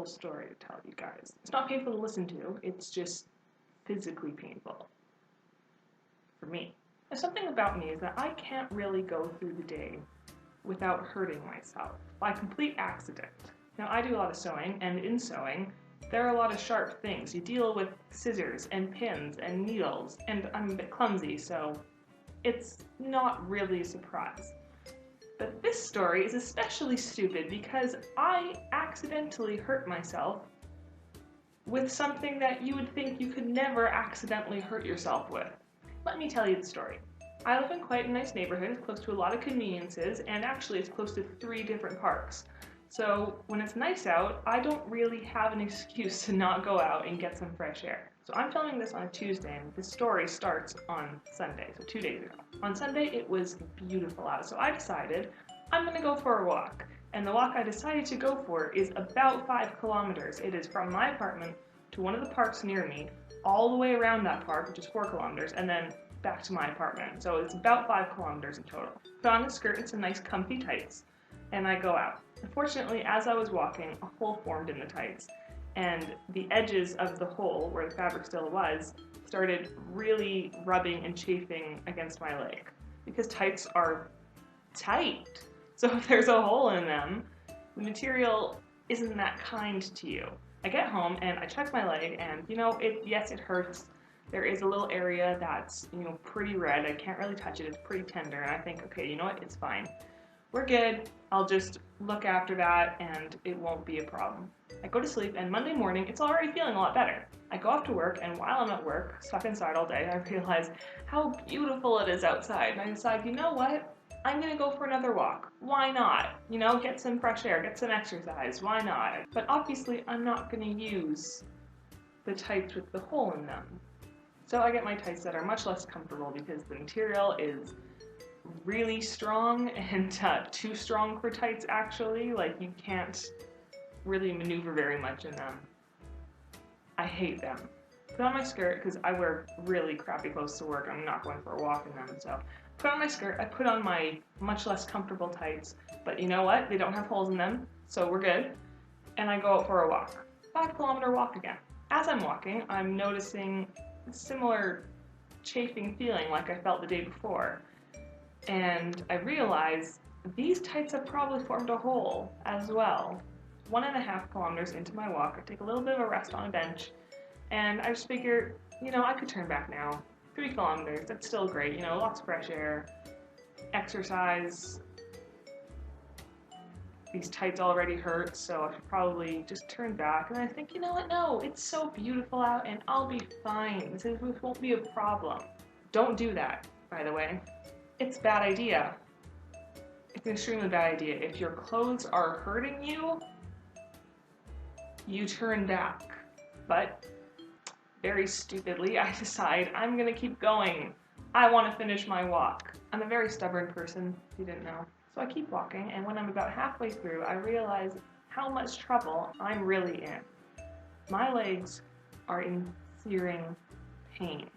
story to tell you guys. It's not painful to listen to, it's just physically painful for me. Now, something about me is that I can't really go through the day without hurting myself by complete accident. Now, I do a lot of sewing, and in sewing, there are a lot of sharp things. You deal with scissors and pins and needles, and I'm a bit clumsy, so it's not really a surprise. But this story is especially stupid because I accidentally hurt myself with something that you would think you could never accidentally hurt yourself with. Let me tell you the story. I live in quite a nice neighborhood. It's close to a lot of conveniences, and actually it's close to 3 different parks. So when it's nice out, I don't really have an excuse to not go out and get some fresh air. So I'm filming this on a Tuesday, and this story starts on Sunday, so 2 days ago. On Sunday, it was beautiful out, so I decided I'm gonna go for a walk. And the walk I decided to go for is about 5 kilometers. It is from my apartment to one of the parks near me, all the way around that park, which is 4 kilometers, and then back to my apartment. So it's about 5 kilometers in total. Put on a skirt and some nice comfy tights, and I go out. Unfortunately, as I was walking, a hole formed in the tights, and the edges of the hole, where the fabric still was, started really rubbing and chafing against my leg. Because tights are tight, so if there's a hole in them, the material isn't that kind to you. I get home and I check my leg, and yes, it hurts. There is a little area that's, pretty red. I can't really touch it. It's pretty tender, and I think, okay, you know what? It's fine. We're good. I'll just look after that, and it won't be a problem. I go to sleep, and Monday morning, it's already feeling a lot better. I go off to work, and while I'm at work, stuck inside all day, I realize how beautiful it is outside, and I decide, you know what? I'm gonna go for another walk. Why not? Get some fresh air, get some exercise. Why not? But obviously, I'm not gonna use the tights with the hole in them. So I get my tights that are much less comfortable because the material is really strong and too strong for tights, actually. Like, you can't really maneuver very much in them. I hate them. Put on my skirt, because I wear really crappy clothes to work. I'm not going for a walk in them, so put on my skirt. I put on my much less comfortable tights, but you know what? They don't have holes in them, so we're good. And I go out for a walk. 5-kilometer walk again. As I'm walking, I'm noticing a similar chafing feeling like I felt the day before. And I realize these tights have probably formed a hole as well. 1.5 kilometers into my walk, I take a little bit of a rest on a bench, and I just figure, I could turn back now. 3 kilometers, that's still great, lots of fresh air, exercise. These tights already hurt, so I should probably just turn back. And I think, you know what, no, it's so beautiful out, and I'll be fine. This won't be a problem. Don't do that, by the way. It's a bad idea. It's an extremely bad idea. If your clothes are hurting you, you turn back. But very stupidly, I decide I'm gonna keep going. I want to finish my walk. I'm a very stubborn person, if you didn't know. So I keep walking, and when I'm about halfway through, I realize how much trouble I'm really in. My legs are in searing pain.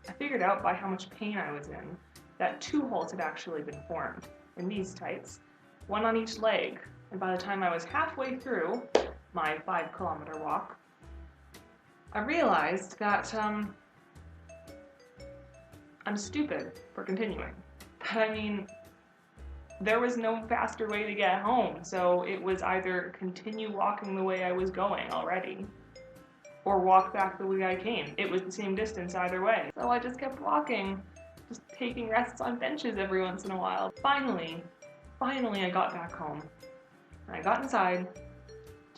I figured out by how much pain I was in that 2 holes had actually been formed in these tights, 1 on each leg. And by the time I was halfway through my 5-kilometer walk, I realized that I'm stupid for continuing. But I mean, there was no faster way to get home, so it was either continue walking the way I was going already, or walk back the way I came. It was the same distance either way. So I just kept walking, just taking rests on benches every once in a while. Finally, I got back home. And I got inside,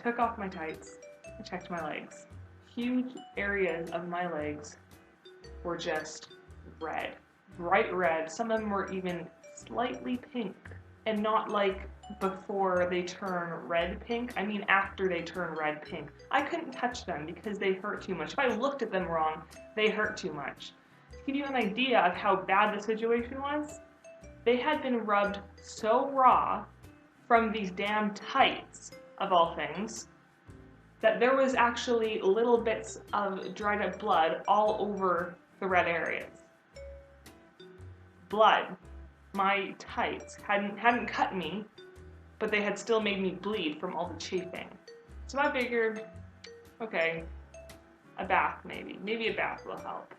took off my tights, and checked my legs. Huge areas of my legs were just red, bright red. Some of them were even slightly pink, and not like before they turn red pink. I mean after they turn red pink. I couldn't touch them because they hurt too much. If I looked at them wrong, they hurt too much. To give you an idea of how bad the situation was, they had been rubbed so raw from these damn tights, of all things, that there was actually little bits of dried up blood all over the red areas. Blood. My tights hadn't cut me, but they had still made me bleed from all the chafing. So I figured, okay, a bath maybe. Maybe a bath will help.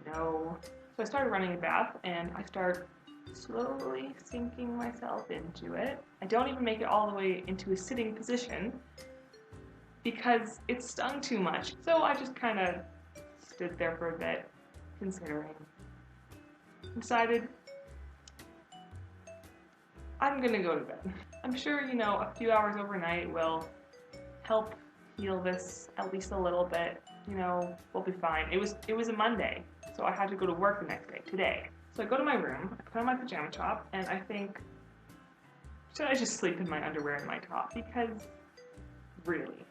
No. So I started running a bath, and I start slowly sinking myself into it. I don't even make it all the way into a sitting position because it stung too much. So I just kind of stood there for a bit, considering. Decided I'm gonna go to bed. I'm sure, a few hours overnight will help heal this at least a little bit. We'll be fine. It was a Monday, so I had to go to work the next day, today. So I go to my room, I put on my pajama top, and I think, should I just sleep in my underwear and my top? Because, really,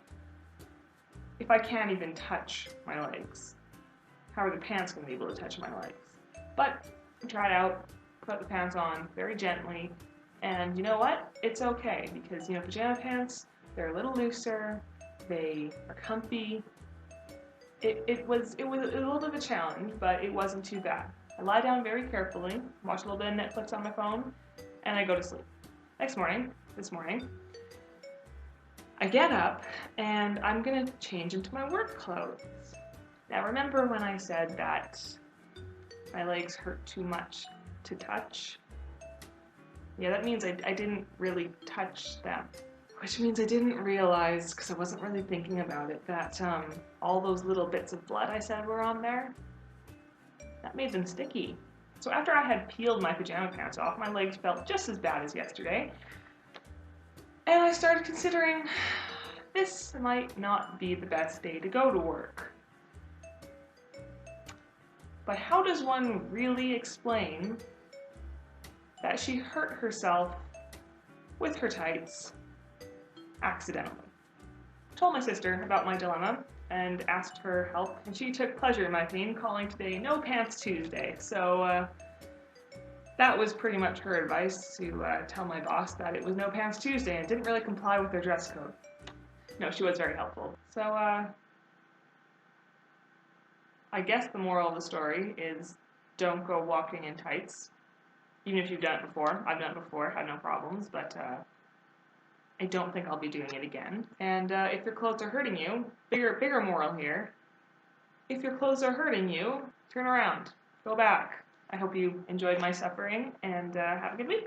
if I can't even touch my legs, how are the pants going to be able to touch my legs? But I tried out, put the pants on very gently, and you know what? It's okay, because, pajama pants, they're a little looser, they are comfy. It was a little bit of a challenge, but it wasn't too bad. I lie down very carefully, watch a little bit of Netflix on my phone, and I go to sleep. This morning, I get up, and I'm gonna change into my work clothes. Now remember when I said that my legs hurt too much to touch? Yeah, that means I didn't really touch them. Which means I didn't realize, because I wasn't really thinking about it, that all those little bits of blood I said were on there, that made them sticky. So after I had peeled my pajama pants off, my legs felt just as bad as yesterday. And I started considering, this might not be the best day to go to work. But how does one really explain that she hurt herself with her tights accidentally? I told my sister about my dilemma and asked her help, and she took pleasure in my pain, calling today No Pants Tuesday. So that was pretty much her advice, to tell my boss that it was No Pants Tuesday and didn't really comply with their dress code. No, she was very helpful. So I guess the moral of the story is don't go walking in tights, even if you've done it before. I've done it before, had no problems, but I don't think I'll be doing it again. And if your clothes are hurting you, bigger moral here, if your clothes are hurting you, turn around, go back. I hope you enjoyed my suffering, and have a good week.